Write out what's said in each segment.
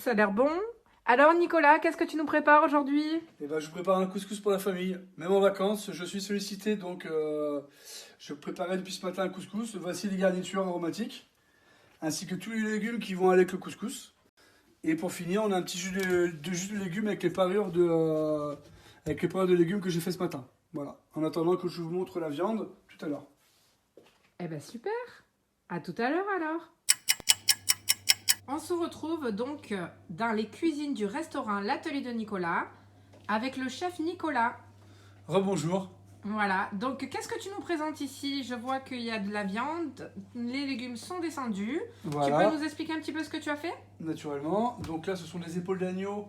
ça a l'air bon. Alors Nicolas, qu'est-ce que tu nous prépares aujourd'hui? Eh ben, je prépare un couscous pour la famille. Même en vacances, je suis sollicité, donc je préparais depuis ce matin un couscous. Voici les garnitures aromatiques, ainsi que tous les légumes qui vont avec le couscous. Et pour finir, on a un petit jus de légumes avec les parures de légumes que j'ai fait ce matin. Voilà. En attendant que je vous montre la viande tout à l'heure. Eh ben super. À tout à l'heure alors. On se retrouve donc dans les cuisines du restaurant L'Atelier de Nicolas avec le chef Nicolas. Rebonjour. Voilà, donc qu'est-ce que tu nous présentes ici? Je vois qu'il y a de la viande, les légumes sont descendus. Voilà. Tu peux nous expliquer un petit peu ce que tu as fait? Naturellement. Donc là, ce sont des épaules d'agneau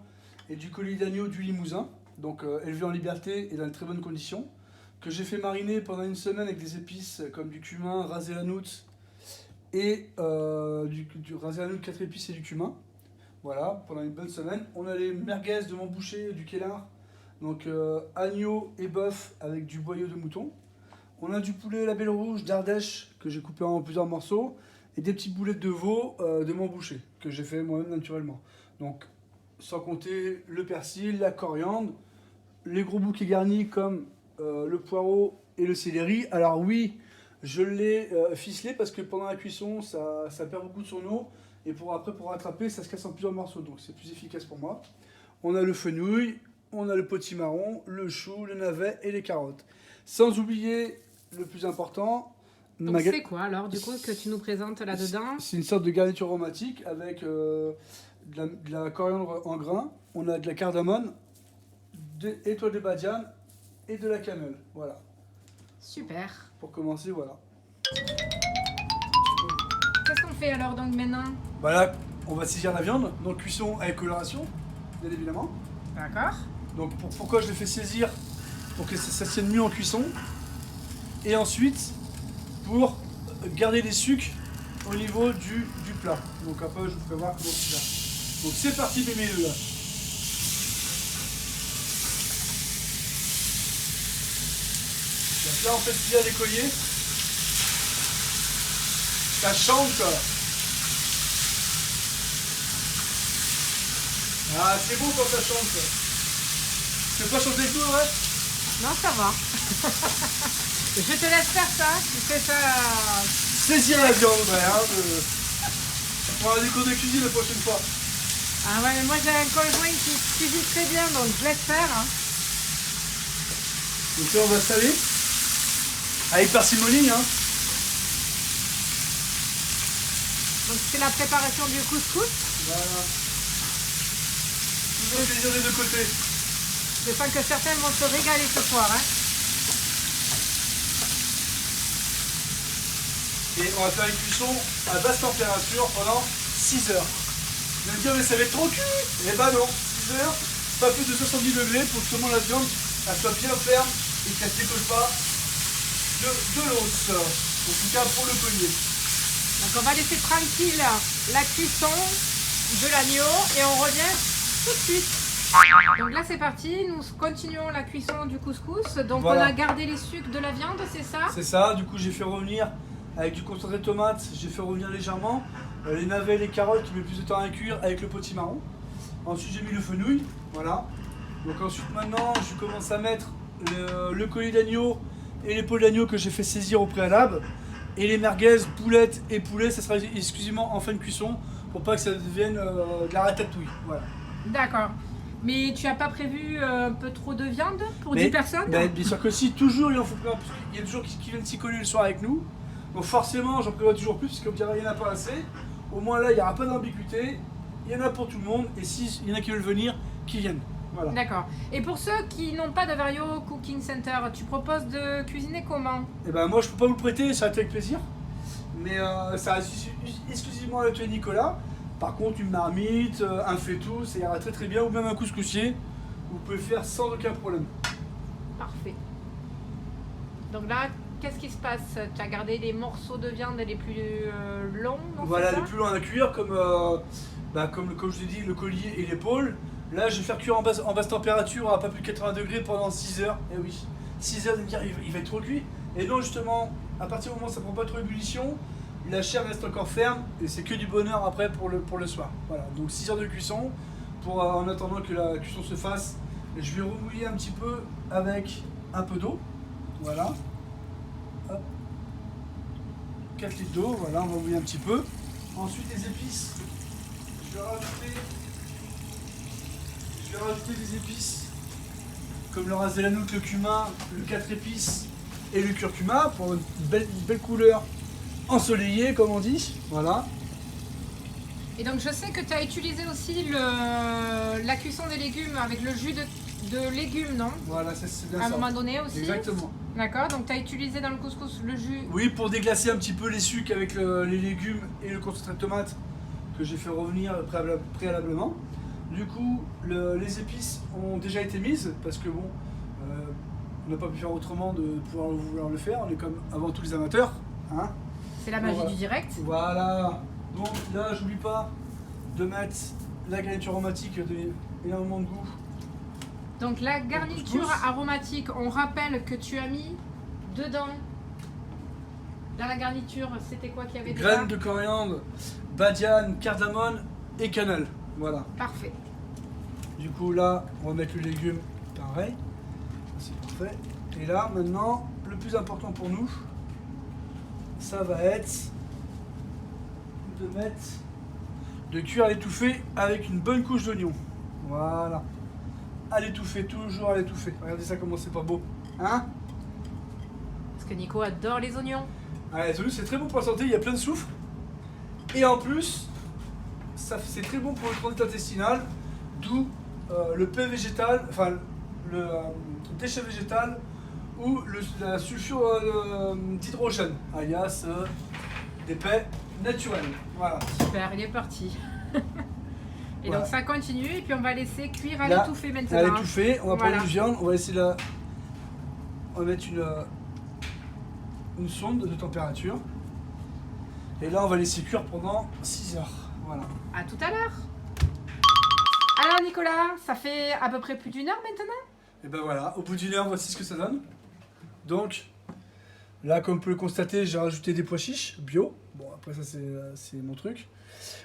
et du collier d'agneau du Limousin, donc élevés en liberté et dans de très bonnes conditions, que j'ai fait mariner pendant une semaine avec des épices comme du cumin, ras el hanout et du ras el hanout, 4 épices et du cumin. Voilà, pendant une bonne semaine. On a les merguez de mon boucher du Kellar, donc agneau et bœuf avec du boyau de mouton. On a du poulet label rouge d'Ardèche que j'ai coupé en plusieurs morceaux et des petites boulettes de veau de mon boucher que j'ai fait moi-même naturellement. Donc sans compter le persil, la coriandre, les gros bouquets garnis comme le poireau et le céleri. Alors oui, je l'ai ficelé parce que pendant la cuisson ça perd beaucoup de son eau et après pour rattraper ça se casse en plusieurs morceaux, donc c'est plus efficace pour moi. On a le fenouil, on a le potimarron, le chou, le navet et les carottes. Sans oublier le plus important. Donc c'est quoi alors du coup que tu nous présentes là-dedans? C'est une sorte de garniture aromatique avec de la coriandre en grains. On a de la cardamone, des étoiles de badiane et de la cannelle. Voilà. Super. Pour commencer, voilà. Qu'est-ce qu'on fait alors donc maintenant? Voilà, on va saisir la viande. Donc cuisson avec coloration, bien évidemment. D'accord. Donc pourquoi je le fais saisir? Pour que ça tienne mieux en cuisson. Et ensuite, pour garder les sucs au niveau du plat. Donc après, je vous ferai voir comment c'est ça. Donc c'est parti, mes mélus là. Donc là, en fait, il y a les colliers. Ça chante quoi. Ah, c'est bon quand ça chante quoi. Tu veux pas chanter avec nous, ouais? Non, ça va. Je te laisse faire ça. Tu fais ça. Saisir la viande, ouais, hein, on prendra des cours de cuisine la prochaine fois. Ah ouais, mais moi j'ai un conjoint qui cuisine très bien, donc je laisse faire. Hein. Donc là, on va saler. Avec parcimonie, hein. Donc c'est la préparation du couscous. Voilà. Toujours plaisir des deux côtés. Je sens que certains vont se régaler ce soir. Hein. Et on va faire une cuisson à basse température pendant 6 heures. Vous allez me dire, mais ça va être trop cuit. Eh ben non, 6 heures, pas plus de 70 degrés pour que seulement la viande elle soit bien ferme et qu'elle ne décolle pas de l'os. En tout cas pour le collier. Donc on va laisser tranquille la cuisson de l'agneau et on revient tout de suite. Donc là c'est parti, nous continuons la cuisson du couscous. Donc voilà. On a gardé les sucs de la viande, c'est ça? C'est ça, du coup j'ai fait revenir avec du concentré de tomate, j'ai fait revenir légèrement les navets, les carottes qui mettent plus de temps à cuire avec le potimarron. Ensuite j'ai mis le fenouil, voilà. Donc ensuite maintenant je commence à mettre le collier d'agneau et les peaux d'agneau que j'ai fait saisir au préalable. Et les merguez, poulettes et poulets, ça sera exclusivement en fin de cuisson pour pas que ça devienne de la ratatouille. Voilà. D'accord. Mais tu n'as pas prévu un peu trop de viande pour 10 personnes? Bien sûr que si, toujours il en faut plein, parce qu'il y a toujours qui viennent s'y coller le soir avec nous. Donc forcément j'en prévois toujours plus, parce qu'il n'y en a pas assez. Au moins là il n'y aura pas d'ambiguïté, il y en a pour tout le monde, et s'il y en a qui veulent venir, qui viennent. Voilà. D'accord. Et pour ceux qui n'ont pas de Vario Cooking Center, tu proposes de cuisiner comment? Eh ben moi je peux pas vous le prêter, ça va être avec plaisir. Mais ça reste exclusivement à l'atelier Nicolas. Par contre une marmite, un faitout, ça ira très très bien, ou même un couscoussier, vous pouvez faire sans aucun problème. Parfait. Donc là, qu'est-ce qui se passe? Tu as gardé les morceaux de viande les plus longs? Voilà, les plus longs à cuire, comme je vous ai dit, le collier et l'épaule. Là, je vais faire cuire en basse température à pas plus de 80 degrés pendant 6 heures. Et oui, 6 heures, vous allez me dire, il va être trop cuit. Et non, justement, à partir du moment où ça ne prend pas trop ébullition, la chair reste encore ferme et c'est que du bonheur après pour le soir. Voilà, donc 6 heures de cuisson pour en attendant que la cuisson se fasse. Je vais remouiller un petit peu avec un peu d'eau. Voilà. Hop. 4 litres d'eau, voilà, on va mouiller un petit peu. Ensuite les épices. Je vais rajouter des épices comme le ras de hanout, le cumin, le 4 épices et le curcuma pour une belle couleur ensoleillée comme on dit. Voilà. Et donc je sais que tu as utilisé aussi la cuisson des légumes avec le jus de légumes, non? Voilà, c'est bien à ça. un moment donné aussi. Exactement. D'accord, donc tu as utilisé dans le couscous le jus. Oui, pour déglacer un petit peu les sucres avec les légumes et le concentré de tomate que j'ai fait revenir préalablement. Du coup, les épices ont déjà été mises parce que bon, on n'a pas pu faire autrement de vouloir le faire. On est comme avant tous les amateurs. Hein. C'est la magie voilà. du direct. Voilà. Donc là, j'oublie pas de mettre la garniture aromatique de énormément de goût. Donc la garniture aromatique, on rappelle que tu as mis dedans. Dans la garniture, c'était quoi qu'il y avait dedans? Graines de coriandre, badiane, cardamone et cannelle. Voilà. Parfait. Du coup là, on va mettre le légume pareil. C'est parfait. Et là, maintenant, le plus important pour nous, ça va être de cuire à l'étouffée avec une bonne couche d'oignon. Voilà. À l'étouffée, toujours à l'étouffée. Regardez ça comment c'est pas beau. Hein? Parce que Nico adore les oignons. Ah, les oignons, c'est très bon pour la santé, il y a plein de soufre. Et en plus, c'est très bon pour le transit intestinal, d'où le paix végétal, enfin le déchet végétal ou la sulfure d'hydrogène, alias des paix naturelles. Voilà. Super, il est parti. Et voilà. donc ça continue et puis on va laisser cuire à Là, l'étouffée maintenant. À l'étouffée, on va voilà. prendre une viande, on va laisser on va mettre une sonde de température. Et là, on va laisser cuire pendant 6 heures. Voilà. À tout à l'heure. Alors Nicolas, ça fait à peu près plus d'1 heure maintenant? Et ben voilà, au bout d'1 heure, voici ce que ça donne. Donc, là, comme vous pouvez le constater, j'ai rajouté des pois chiches bio. Bon, après ça, c'est mon truc.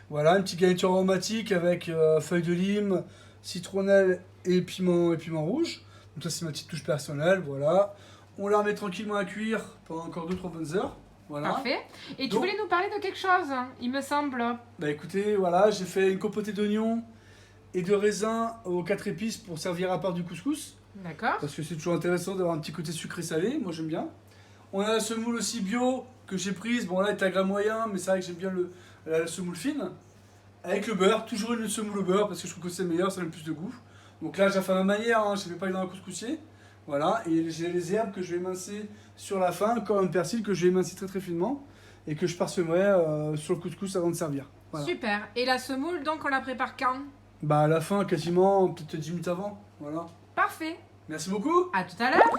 Voilà, une petite garniture aromatique avec feuilles de lime, citronnelle et piment rouge. Donc ça, c'est ma petite touche personnelle, voilà. On la remet tranquillement à cuire pendant encore 2-3 bonnes heures. Voilà. Parfait. Et tu voulais nous parler de quelque chose, il me semble. Bah écoutez, voilà, j'ai fait une compotée d'oignons et de raisins aux 4 épices pour servir à part du couscous. D'accord. Parce que c'est toujours intéressant d'avoir un petit côté sucré-salé, moi j'aime bien. On a la semoule aussi bio que j'ai prise, bon là elle est à gras moyen, mais c'est vrai que j'aime bien la semoule fine. Avec le beurre, toujours une semoule au beurre parce que je trouve que c'est meilleur, ça donne plus de goût. Donc là j'ai fait à ma manière, hein, je ne vais pas aller dans un couscoussier. Voilà, et j'ai les herbes que je vais émincer sur la fin, comme un persil que je vais émincer très très finement et que je parsemerai sur le couscous avant de servir. Voilà. Super. Et la semoule, donc on la prépare quand? Bah à la fin, quasiment, peut-être 10 minutes avant. Voilà. Parfait. Merci beaucoup. À tout à l'heure.